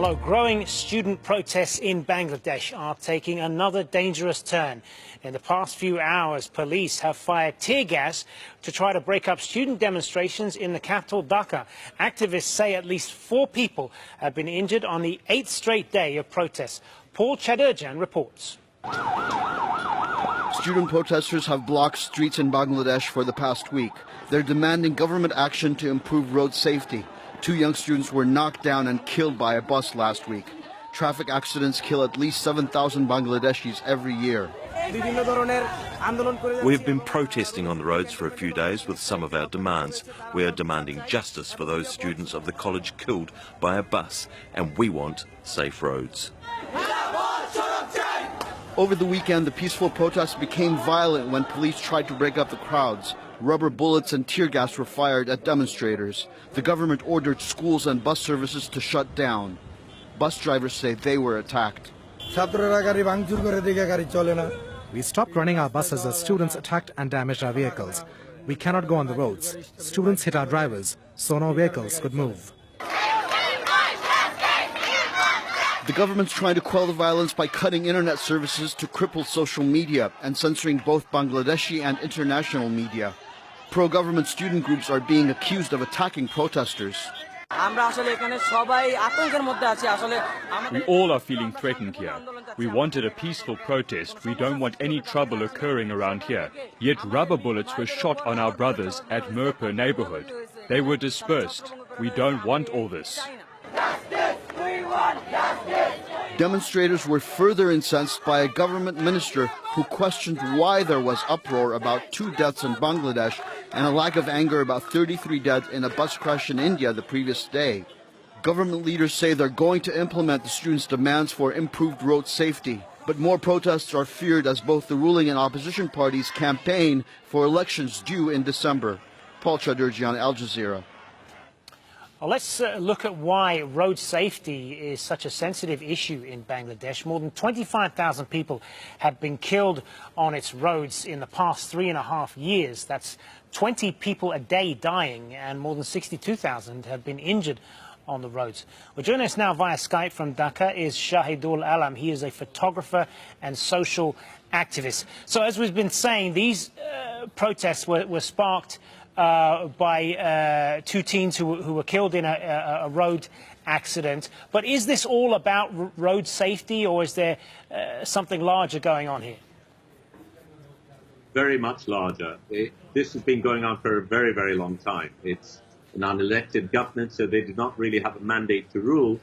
Hello. Growing student protests in Bangladesh are taking another dangerous turn. In the past few hours, police have fired tear gas to try to break up student demonstrations in the capital, Dhaka. Activists say at least 4 people have been injured on the 8th straight day of protests. Paul Chadurjan reports. Student protesters have blocked streets in Bangladesh for the past week. They're demanding government action to improve road safety. 2 young students were knocked down and killed by a bus last week. Traffic accidents kill at least 7,000 Bangladeshis every year. We've been protesting on the roads for a few days with some of our demands. We are demanding justice for those students of the college killed by a bus, and we want safe roads. Over the weekend, the peaceful protests became violent when police tried to break up the crowds. Rubber bullets and tear gas were fired at demonstrators. The government ordered schools and bus services to shut down. Bus drivers say they were attacked. We stopped running our buses as students attacked and damaged our vehicles. We cannot go on the roads. Students hit our drivers, so no vehicles could move. The government's trying to quell the violence by cutting internet services to cripple social media and censoring both Bangladeshi and international media. Pro-government student groups are being accused of attacking protesters. We all are feeling threatened here. We wanted a peaceful protest. We don't want any trouble occurring around here. Yet rubber bullets were shot on our brothers at Mirpur neighborhood. They were dispersed. We don't want all this. Demonstrators were further incensed by a government minister who questioned why there was uproar about 2 deaths in Bangladesh and a lack of anger about 33 dead in a bus crash in India the previous day. Government leaders say they're going to implement the students' demands for improved road safety. But more protests are feared as both the ruling and opposition parties campaign for elections due in December. Paul Chadurjan, Al Jazeera. Well, let's look at why road safety is such a sensitive issue in Bangladesh. More than 25,000 people have been killed on its roads in the past 3.5 years. That's 20 people a day dying, and more than 62,000 have been injured on the roads. Well, joining us now via Skype from Dhaka is Shahidul Alam. He is a photographer and social activist. So as we've been saying, these protests were sparked by 2 teens who were killed in a road accident. But is this all about road safety, or is there something larger going on here? Very much larger. This has been going on for a very, very long time. It's an unelected government, so they did not really have a mandate to rule,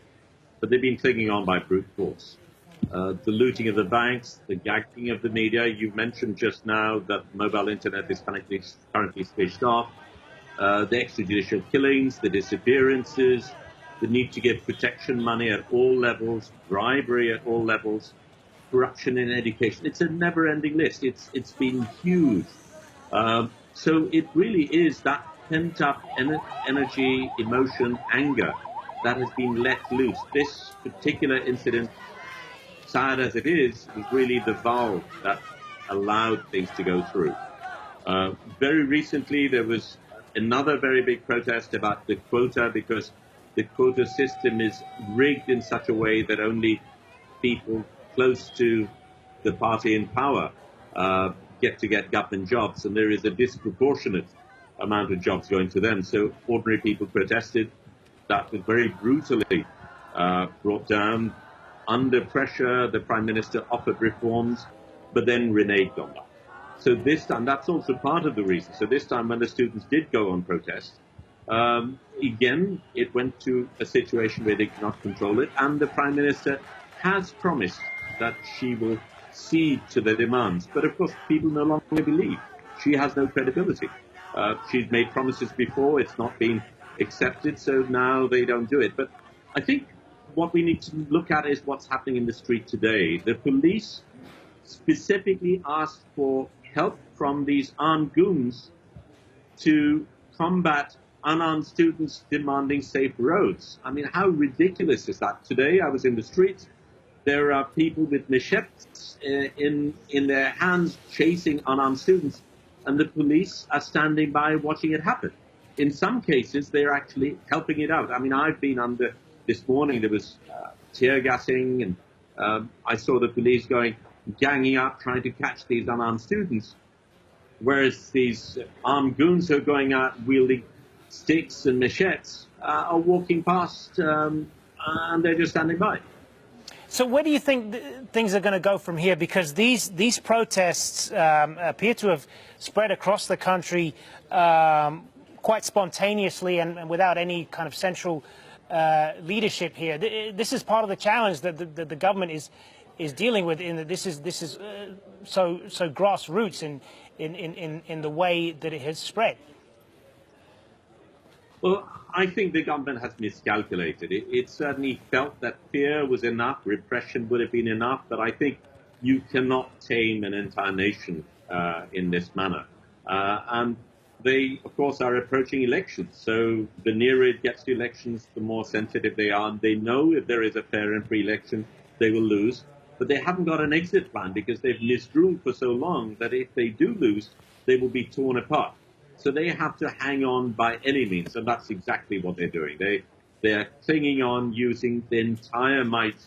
but they've been clinging on by brute force. The looting of the banks, the gagging of the media. You mentioned just now that mobile internet is currently switched off. The extrajudicial killings, the disappearances, the need to give protection money at all levels, bribery at all levels, corruption in education. It's a never-ending list. It's been huge. So it really is that pent-up energy, emotion, anger that has been let loose. This particular incident, sad as it is really the valve that allowed things to go through. Very recently, there was another very big protest about the quota, because the quota system is rigged in such a way that only people close to the party in power get government jobs, and there is a disproportionate amount of jobs going to them. So ordinary people protested. That was very brutally brought down. Under pressure, the Prime Minister offered reforms, but then reneged on that. So this time, that's also part of the reason. So this time, when the students did go on protest, again, it went to a situation where they could not control it, and the Prime Minister has promised that she will cede to their demands. But of course, people no longer believe. She has no credibility. She's made promises before, it's not been accepted, so now they don't do it. But I think what we need to look at is what's happening in the street today. The police specifically asked for help from these armed goons to combat unarmed students demanding safe roads. I mean, how ridiculous is that? Today, I was in the streets. There are people with machetes in their hands chasing unarmed students, and the police are standing by watching it happen. In some cases, they're actually helping it out. I mean, I've been under this morning there was tear gassing, and I saw the police ganging up, trying to catch these unarmed students, whereas these armed goons who are going out wielding sticks and machetes are walking past, and they're just standing by. So where do you think things are going to go from here? Because these protests appear to have spread across the country quite spontaneously and without any kind of central leadership here. This is part of the challenge that the government is dealing with. In that this is so grassroots in the way that it has spread. Well, I think the government has miscalculated. It certainly felt that fear was enough, repression would have been enough, but I think you cannot tame an entire nation in this manner. And they, of course, are approaching elections. So the nearer it gets to elections, the more sensitive they are. And they know if there is a fair and free election, they will lose. But they haven't got an exit plan because they've misruled for so long that if they do lose, they will be torn apart. So they have to hang on by any means, and that's exactly what they're doing. They're clinging on using the entire might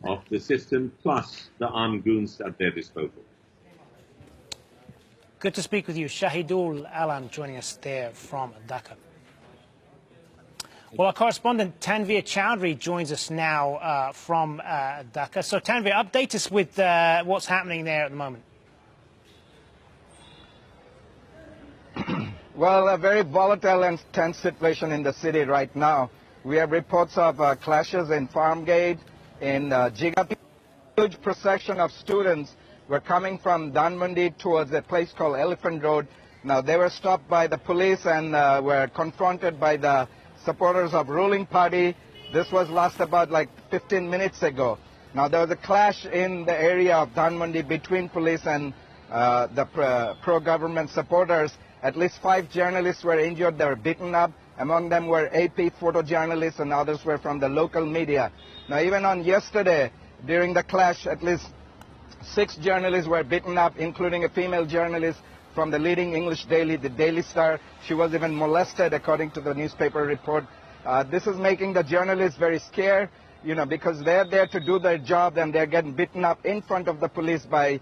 of the system plus the armed goons at their disposal. Good to speak with you. Shahidul Alam joining us there from Dhaka. Well, our correspondent Tanveer Chowdhury joins us now from Dhaka. So Tanveer, update us with what's happening there at the moment. Well, a very volatile and tense situation in the city right now. We have reports of clashes in Farmgate, in Jigapi. Huge procession of students were coming from Dhanmondi towards a place called Elephant Road. Now, they were stopped by the police and were confronted by the supporters of ruling party. This was last about like 15 minutes ago. Now, there was a clash in the area of Dhanmondi between police and the pro-government supporters. At least 5 journalists were injured. They were beaten up. Among them were AP photojournalists and others were from the local media. Now, even on yesterday, during the clash, at least 6 journalists were beaten up, including a female journalist from the leading English daily, the Daily Star. She was even molested, according to the newspaper report. This is making the journalists very scared, because they're there to do their job and they're getting beaten up in front of the police by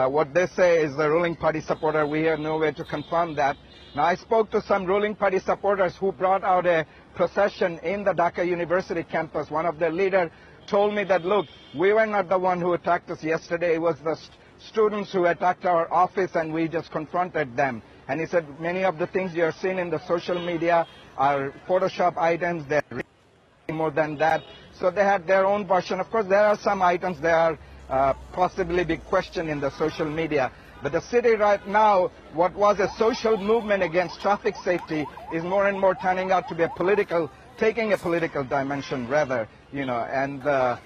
what they say is the ruling party supporter. We have no way to confirm that. Now, I spoke to some ruling party supporters who brought out a procession in the Dhaka University campus. One of their leaders told me that, look, we were not the one who attacked us yesterday. It was the students who attacked our office and we just confronted them. And he said many of the things you're seeing in the social media are Photoshop items. They're really more than that. So they had their own version. Of course, there are some items that are possibly be questioned in the social media. But the city right now, what was a social movement against traffic safety is more and more turning out to be taking a political dimension rather, and the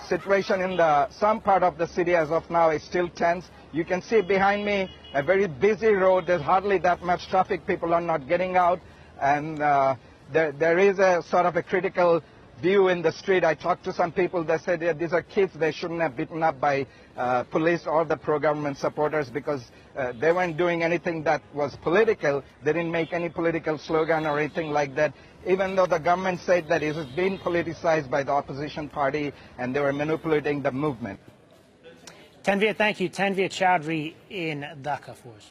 situation in some part of the city as of now is still tense. You can see behind me a very busy road. There's hardly that much traffic. People are not getting out. And there is a sort of a critical view in the street. I talked to some people. They said these are kids. They shouldn't have beaten up by police or the pro-government supporters because they weren't doing anything that was political. They didn't make any political slogan or anything like that, even though the government said that it was being politicized by the opposition party and they were manipulating the movement. Tanveer, thank you. Tanveer Chowdhury in Dhaka for us.